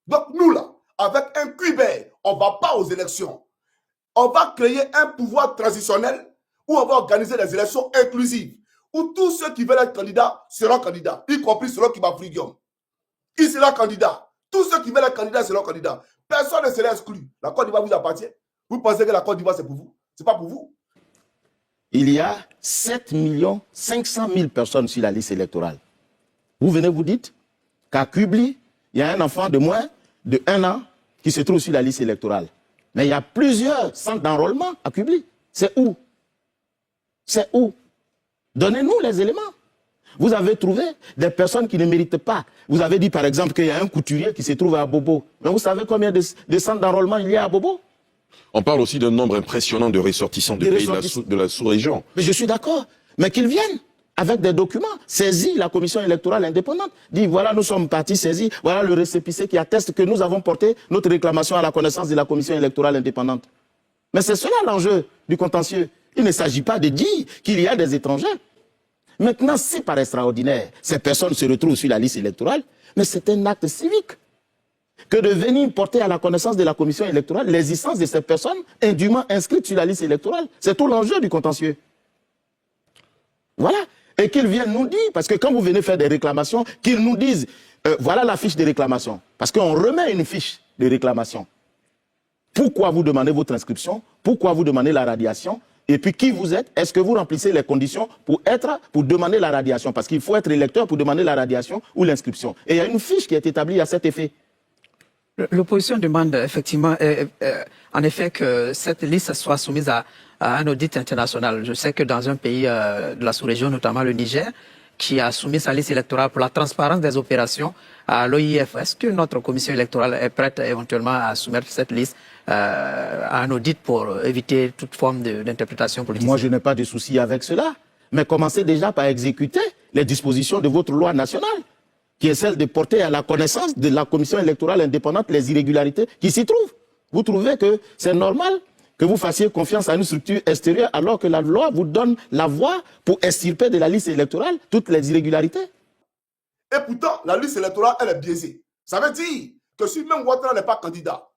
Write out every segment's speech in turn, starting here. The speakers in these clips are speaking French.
Donc nous là, avec un QIBER, on ne va pas aux élections. On va créer un pouvoir transitionnel où on va organiser des élections inclusives, où tous ceux qui veulent être candidats seront candidats, y compris celui qui va Frigium. Il sera candidat. Tous ceux qui veulent être candidats seront candidats. Personne ne sera exclu. La Côte d'Ivoire vous appartient. Vous pensez que la Côte d'Ivoire c'est pour vous? Ce n'est pas pour vous. Il y a 7 500 000 personnes sur la liste électorale. Vous venez vous dites qu'à Kubli, il y a un enfant de moins de 1 an qui se trouve sur la liste électorale. Mais il y a plusieurs centres d'enrôlement à Kubli. C'est où? C'est où? Donnez-nous les éléments. Vous avez trouvé des personnes qui ne méritent pas. Vous avez dit par exemple qu'il y a un couturier qui se trouve à Bobo. Mais vous savez combien de centres d'enrôlement il y a à Bobo? On parle aussi d'un nombre impressionnant de ressortissants de pays de la sous-région. Mais je suis d'accord. Mais qu'ils viennent avec des documents. Saisis la commission électorale indépendante. Dit voilà, nous sommes partis saisis. Voilà le récépissé qui atteste que nous avons porté notre réclamation à la connaissance de la commission électorale indépendante. Mais c'est cela l'enjeu du contentieux. Il ne s'agit pas de dire qu'il y a des étrangers. Maintenant, si par extraordinaire, ces personnes se retrouvent sur la liste électorale, mais c'est un acte civique que de venir porter à la connaissance de la commission électorale l'existence de ces personnes indûment inscrites sur la liste électorale. C'est tout l'enjeu du contentieux. Voilà. Et qu'ils viennent nous dire, parce que quand vous venez faire des réclamations, qu'ils nous disent, voilà la fiche de réclamation. Parce qu'on remet une fiche de réclamation. Pourquoi vous demandez votre inscription? Pourquoi vous demandez la radiation? Et puis qui vous êtes? Est-ce que vous remplissez les conditions pour demander la radiation? Parce qu'il faut être électeur pour demander la radiation ou l'inscription. Et il y a une fiche qui est établie à cet effet. L'opposition demande effectivement, en effet, que cette liste soit soumise à un audit international. Je sais que dans un pays de la sous-région, notamment le Niger, qui a soumis sa liste électorale pour la transparence des opérations à l'OIF, est-ce que notre commission électorale est prête éventuellement à soumettre cette liste à un audit pour éviter toute forme d'interprétation politique? Moi, je n'ai pas de souci avec cela. Mais commencez déjà par exécuter les dispositions de votre loi nationale, qui est celle de porter à la connaissance de la commission électorale indépendante les irrégularités qui s'y trouvent. Vous trouvez que c'est normal que vous fassiez confiance à une structure extérieure alors que la loi vous donne la voie pour extirper de la liste électorale toutes les irrégularités? Et pourtant, la liste électorale, elle est biaisée. Ça veut dire que si même Ouattara n'est pas candidat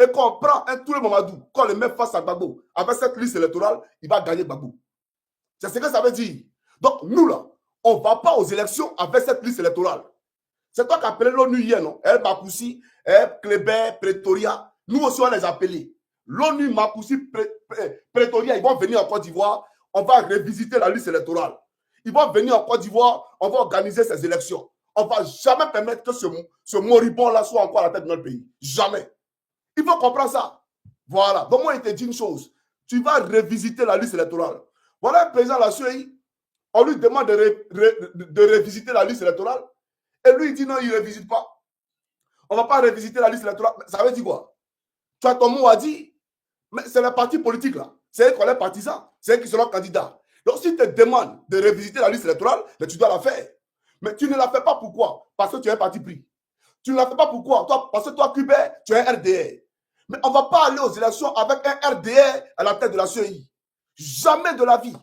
et qu'on prend un Touré Mamadou, qu'on le met face à Gbagbo, avec cette liste électorale, il va gagner Gbagbo. C'est ce que ça veut dire. Donc, nous, là, on ne va pas aux élections avec cette liste électorale. C'est toi qui as appelé l'ONU hier, non? Makoussi, Kleber, Pretoria. Nous aussi, on les a appelés. L'ONU, Makoussi, Pretoria, ils vont venir en Côte d'Ivoire. On va revisiter la liste électorale. Ils vont venir en Côte d'Ivoire. On va organiser ces élections. On ne va jamais permettre que ce moribond-là soit encore à la tête de notre pays. Jamais. Il faut comprendre ça. Voilà. Donc, moi, il te dit une chose. Tu vas revisiter la liste électorale. Voilà un président de la CEI. On lui demande de revisiter la liste électorale. Et lui, il dit non, il ne revisite pas. On ne va pas revisiter la liste électorale. Ça veut dire quoi? Tu as ton mot à dire. Mais c'est les partis politiques là. C'est eux qui sont les partisans. C'est eux qui seront candidats. Donc, si tu te demandes de revisiter la liste électorale, mais tu dois la faire. Mais tu ne la fais pas pourquoi? Parce que tu es un parti pris. Tu ne la fais pas pourquoi? Parce que toi, QIBER, tu es un RDR. Mais on ne va pas aller aux élections avec un RDR à la tête de la CEI. Jamais de la vie.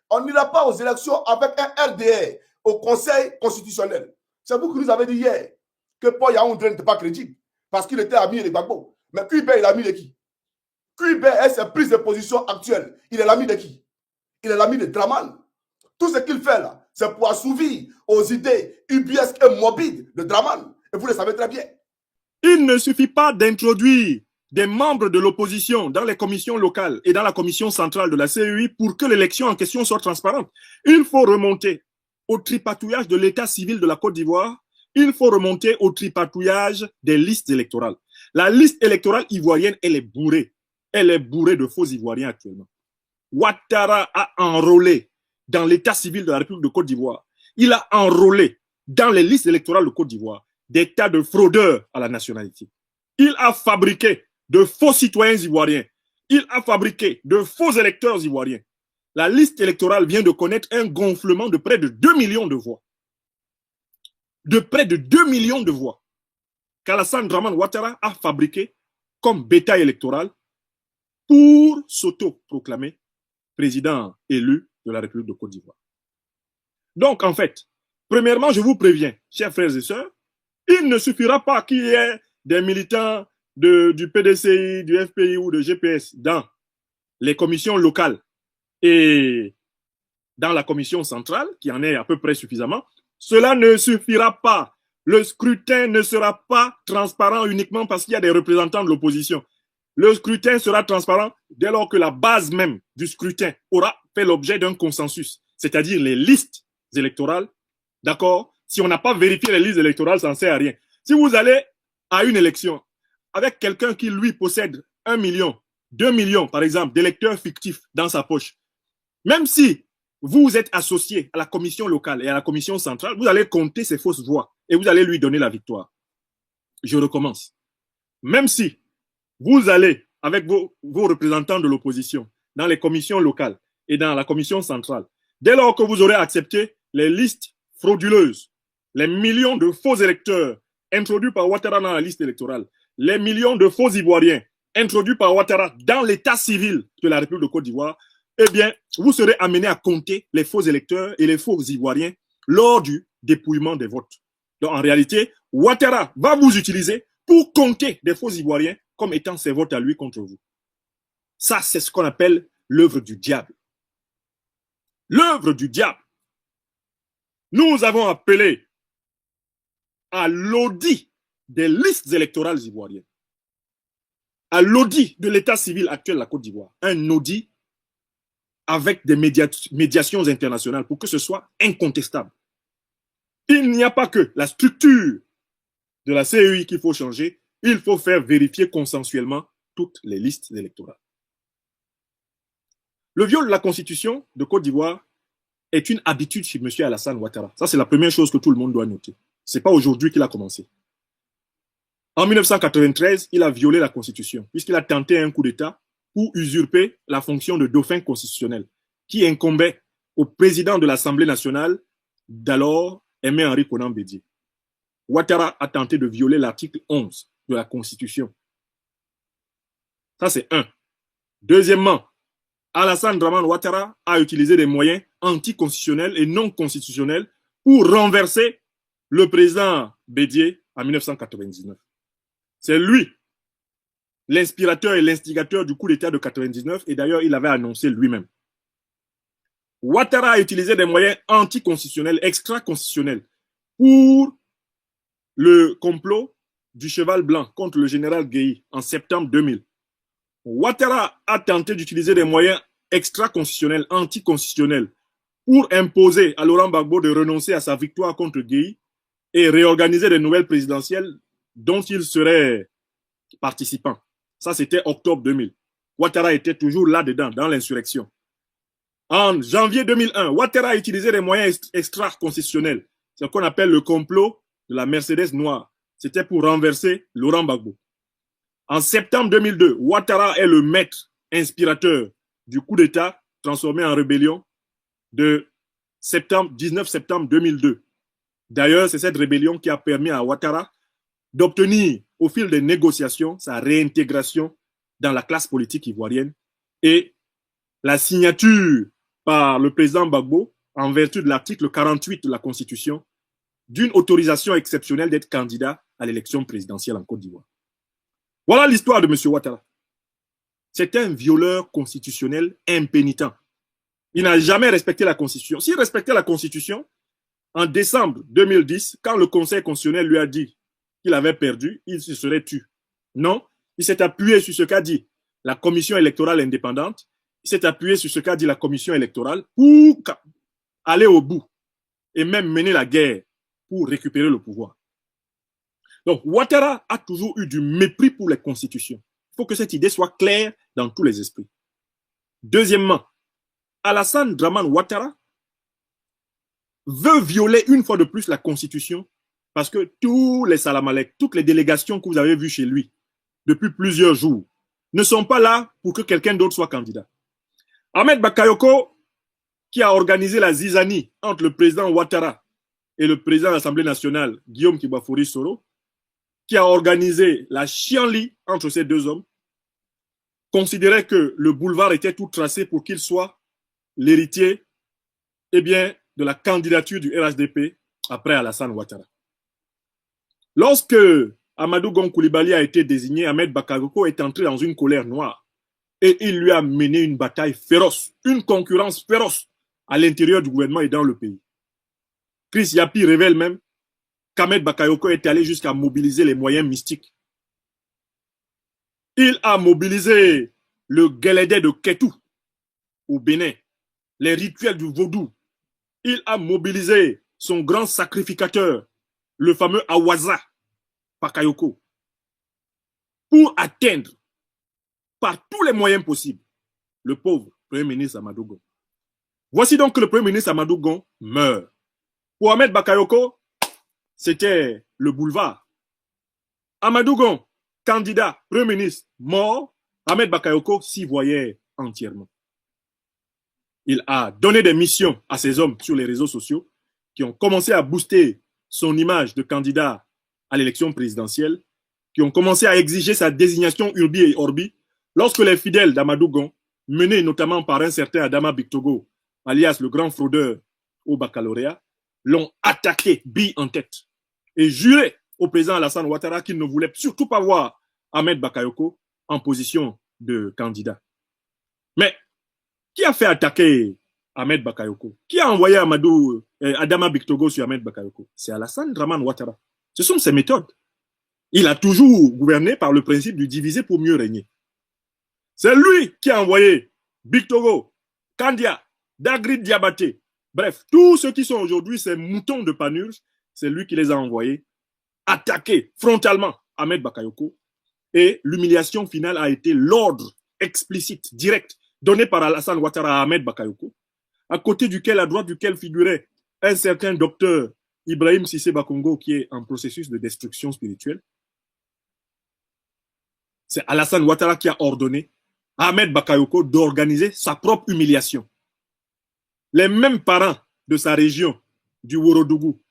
On n'ira pas aux élections avec un RDR au Conseil constitutionnel. C'est vous qui nous avez dit hier que Paul Yaoundé n'était pas crédible parce qu'il était ami de Gbagbo. Mais QIBER, il est l'ami de qui? QIBER est ses prises de position actuelles. Il est l'ami de qui? Il est l'ami de Draman. Tout ce qu'il fait là, c'est pour assouvir aux idées ubiesques et morbides de Draman. Et vous le savez très bien. Il ne suffit pas d'introduire des membres de l'opposition dans les commissions locales et dans la commission centrale de la CEI pour que l'élection en question soit transparente. Il faut remonter au tripatouillage de l'état civil de la Côte d'Ivoire. Il faut remonter au tripatouillage des listes électorales. La liste électorale ivoirienne, elle est bourrée. Elle est bourrée de faux Ivoiriens actuellement. Ouattara a enrôlé dans l'état civil de la République de Côte d'Ivoire. Il a enrôlé dans les listes électorales de Côte d'Ivoire des tas de fraudeurs à la nationalité. Il a fabriqué de faux citoyens ivoiriens. Il a fabriqué de faux électeurs ivoiriens. La liste électorale vient de connaître un gonflement de près de 2 millions de voix. De près de 2 millions de voix qu'Alassane Dramane Ouattara a fabriqué comme bétail électoral pour s'auto-proclamer président élu de la République de Côte d'Ivoire. Donc, en fait, premièrement, je vous préviens, chers frères et sœurs, il ne suffira pas qu'il y ait des militants du PDCI, du FPI ou de GPS dans les commissions locales et dans la commission centrale, qui en est à peu près suffisamment, cela ne suffira pas. Le scrutin ne sera pas transparent uniquement parce qu'il y a des représentants de l'opposition. Le scrutin sera transparent dès lors que la base même du scrutin aura fait l'objet d'un consensus, c'est-à-dire les listes électorales. D'accord? Si on n'a pas vérifié les listes électorales, ça ne sert à rien. Si vous allez à une élection avec quelqu'un qui, lui, possède 1 million, 2 millions, par exemple, d'électeurs fictifs dans sa poche, même si vous êtes associé à la commission locale et à la commission centrale, vous allez compter ces fausses voix et vous allez lui donner la victoire. Je recommence. Même si vous allez avec vos représentants de l'opposition dans les commissions locales et dans la commission centrale, dès lors que vous aurez accepté les listes frauduleuses, les millions de faux électeurs introduits par Ouattara dans la liste électorale, les millions de faux Ivoiriens introduits par Ouattara dans l'état civil de la République de Côte d'Ivoire, eh bien, vous serez amené à compter les faux électeurs et les faux Ivoiriens lors du dépouillement des votes. Donc, en réalité, Ouattara va vous utiliser pour compter des faux Ivoiriens comme étant ses votes à lui contre vous. Ça, c'est ce qu'on appelle l'œuvre du diable. L'œuvre du diable. Nous avons appelé à l'audit des listes électorales ivoiriennes, à l'audit de l'état civil actuel de la Côte d'Ivoire, un audit avec des médiations internationales pour que ce soit incontestable. Il n'y a pas que la structure de la CEI qu'il faut changer, il faut faire vérifier consensuellement toutes les listes électorales. Le viol de la Constitution de Côte d'Ivoire est une habitude chez M. Alassane Ouattara. Ça, c'est la première chose que tout le monde doit noter. Ce n'est pas aujourd'hui qu'il a commencé. En 1993, il a violé la Constitution, puisqu'il a tenté un coup d'État pour usurper la fonction de dauphin constitutionnel, qui incombait au président de l'Assemblée nationale d'alors, Aimé-Henri Konan Bédié. Ouattara a tenté de violer l'article 11 de la Constitution. Ça, c'est un. Deuxièmement, Alassane Draman Ouattara a utilisé des moyens anticonstitutionnels et non constitutionnels pour renverser le président Bédié en 1999. C'est lui, l'inspirateur et l'instigateur du coup d'État de 1999, et d'ailleurs, il avait annoncé lui-même. Ouattara a utilisé des moyens anticonstitutionnels, extra-constitutionnels, pour le complot du cheval blanc contre le général Gueye en septembre 2000. Ouattara a tenté d'utiliser des moyens extra-constitutionnels, anticonstitutionnels, pour imposer à Laurent Gbagbo de renoncer à sa victoire contre Gueye et réorganiser les nouvelles présidentielles dont il serait participant. Ça, c'était octobre 2000. Ouattara était toujours là-dedans, dans l'insurrection. En janvier 2001, Ouattara a utilisé des moyens extra-constitutionnels. C'est ce qu'on appelle le complot de la Mercedes noire. C'était pour renverser Laurent Gbagbo. En septembre 2002, Ouattara est le maître inspirateur du coup d'État transformé en rébellion de 19 septembre 2002. D'ailleurs, c'est cette rébellion qui a permis à Ouattara d'obtenir au fil des négociations sa réintégration dans la classe politique ivoirienne et la signature par le président Gbagbo, en vertu de l'article 48 de la Constitution, d'une autorisation exceptionnelle d'être candidat à l'élection présidentielle en Côte d'Ivoire. Voilà l'histoire de M. Ouattara. C'est un violeur constitutionnel impénitent. Il n'a jamais respecté la Constitution. S'il respectait la Constitution, en décembre 2010, quand le Conseil constitutionnel lui a dit qu'il avait perdu, il se serait tu. Non, il s'est appuyé sur ce qu'a dit la Commission électorale indépendante, il s'est appuyé sur ce qu'a dit la Commission électorale pour aller au bout et même mener la guerre pour récupérer le pouvoir. Donc, Ouattara a toujours eu du mépris pour les constitutions. Il faut que cette idée soit claire dans tous les esprits. Deuxièmement, Alassane Draman Ouattara veut violer une fois de plus la Constitution parce que tous les salamalek, toutes les délégations que vous avez vues chez lui depuis plusieurs jours ne sont pas là pour que quelqu'un d'autre soit candidat. Ahmed Bakayoko, qui a organisé la zizanie entre le président Ouattara et le président de l'Assemblée nationale, Guillaume Kibafori Soro, qui a organisé la chienlit entre ces deux hommes, considérait que le boulevard était tout tracé pour qu'il soit l'héritier de la candidature du RHDP après Alassane Ouattara. Lorsque Amadou Gon Coulibaly a été désigné, Ahmed Bakayoko est entré dans une colère noire. Et il lui a mené une bataille féroce, une concurrence féroce à l'intérieur du gouvernement et dans le pays. Chris Yapi révèle même qu'Ahmed Bakayoko est allé jusqu'à mobiliser les moyens mystiques. Il a mobilisé le Guélédé de Kétou au Bénin, les rituels du vaudou. Il a mobilisé son grand sacrificateur, le fameux Awaza Bakayoko, pour atteindre par tous les moyens possibles le pauvre Premier ministre Amadou Gon. Voici donc que le Premier ministre Amadou Gon meurt. Pour Ahmed Bakayoko, c'était le boulevard. Amadou Gon, candidat Premier ministre, mort, Ahmed Bakayoko s'y voyait entièrement. Il a donné des missions à ses hommes sur les réseaux sociaux qui ont commencé à booster son image de candidat à l'élection présidentielle, qui ont commencé à exiger sa désignation urbi et orbi, lorsque les fidèles d'Amadou Gon, menés notamment par un certain Adama Bictogo, alias le grand fraudeur au baccalauréat, l'ont attaqué, bille en tête, et juré au président Alassane Ouattara qu'il ne voulait surtout pas voir Ahmed Bakayoko en position de candidat. Mais qui a fait attaquer Ahmed Bakayoko? Qui a envoyé Adama Bictogo sur Ahmed Bakayoko? C'est Alassane Draman Ouattara. Ce sont ses méthodes. Il a toujours gouverné par le principe du diviser pour mieux régner. C'est lui qui a envoyé Bictogo, Kandia, Dagrid Diabaté, bref, tous ceux qui sont aujourd'hui ces moutons de Panurge, c'est lui qui les a envoyés attaquer frontalement Ahmed Bakayoko. Et l'humiliation finale a été l'ordre explicite, direct, donné par Alassane Ouattara à Ahmed Bakayoko, à côté duquel, à droite duquel figurait un certain docteur Ibrahim Sissé Bakongo qui est en processus de destruction spirituelle. C'est Alassane Ouattara qui a ordonné à Ahmed Bakayoko d'organiser sa propre humiliation. Les mêmes parents de sa région, du Worodougou,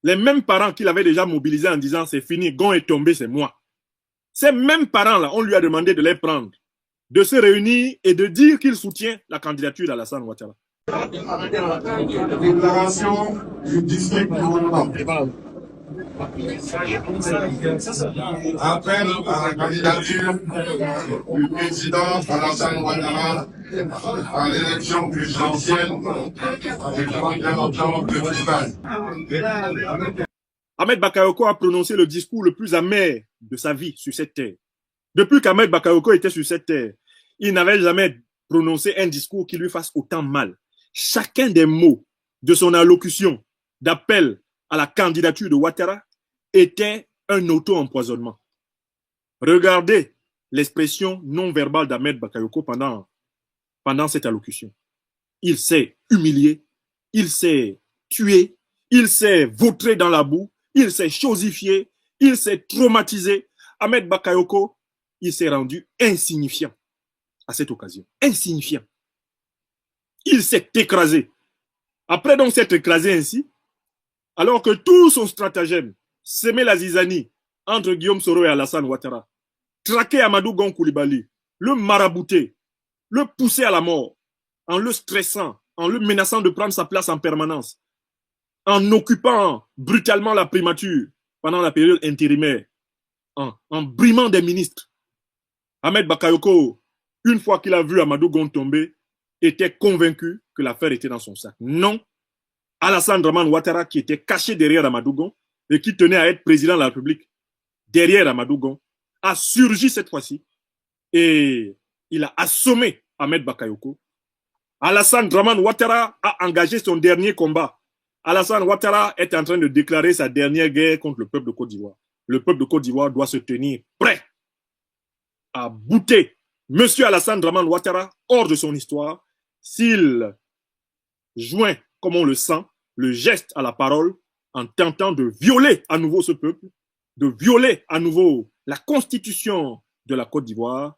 les mêmes parents qu'il avait déjà mobilisés en disant c'est fini, Gon est tombé, c'est moi. Ces mêmes parents-là, on lui a demandé de les prendre, de se réunir et de dire qu'il soutient la candidature d'Alassane Ouattara. Déclaration du district de appel à la candidature du président Alassane Ouattara à l'élection présidentielle du 31 octobre 2020. Ahmed Bakayoko a prononcé le discours le plus amer de sa vie sur cette terre. Depuis qu'Ahmed Bakayoko était sur cette terre, il n'avait jamais prononcé un discours qui lui fasse autant mal. Chacun des mots de son allocution d'appel à la candidature de Ouattara était un auto-empoisonnement. Regardez l'expression non verbale d'Ahmed Bakayoko pendant cette allocution. Il s'est humilié, il s'est tué, il s'est vautré dans la boue, il s'est chosifié, il s'est traumatisé. Ahmed Bakayoko, il s'est rendu insignifiant à cette occasion. Insignifiant. Il s'est écrasé. Après donc s'être écrasé ainsi, alors que tout son stratagème, semer la zizanie entre Guillaume Soro et Alassane Ouattara, traquer Amadou Gon Coulibaly, le marabouter, le pousser à la mort, en le stressant, en le menaçant de prendre sa place en permanence, en occupant brutalement la primature pendant la période intérimaire, en brimant des ministres. Ahmed Bakayoko, une fois qu'il a vu Amadou Gon tomber, était convaincu que l'affaire était dans son sac. Non, Alassane Draman Ouattara, qui était caché derrière Amadou Gon et qui tenait à être président de la République derrière Amadou Gon, a surgi cette fois-ci et il a assommé Ahmed Bakayoko. Alassane Draman Ouattara a engagé son dernier combat. Alassane Ouattara est en train de déclarer sa dernière guerre contre le peuple de Côte d'Ivoire. Le peuple de Côte d'Ivoire doit se tenir prêt à bouter M. Alassane Draman Ouattara hors de son histoire s'il joint, comme on le sent, le geste à la parole en tentant de violer à nouveau ce peuple, de violer à nouveau la constitution de la Côte d'Ivoire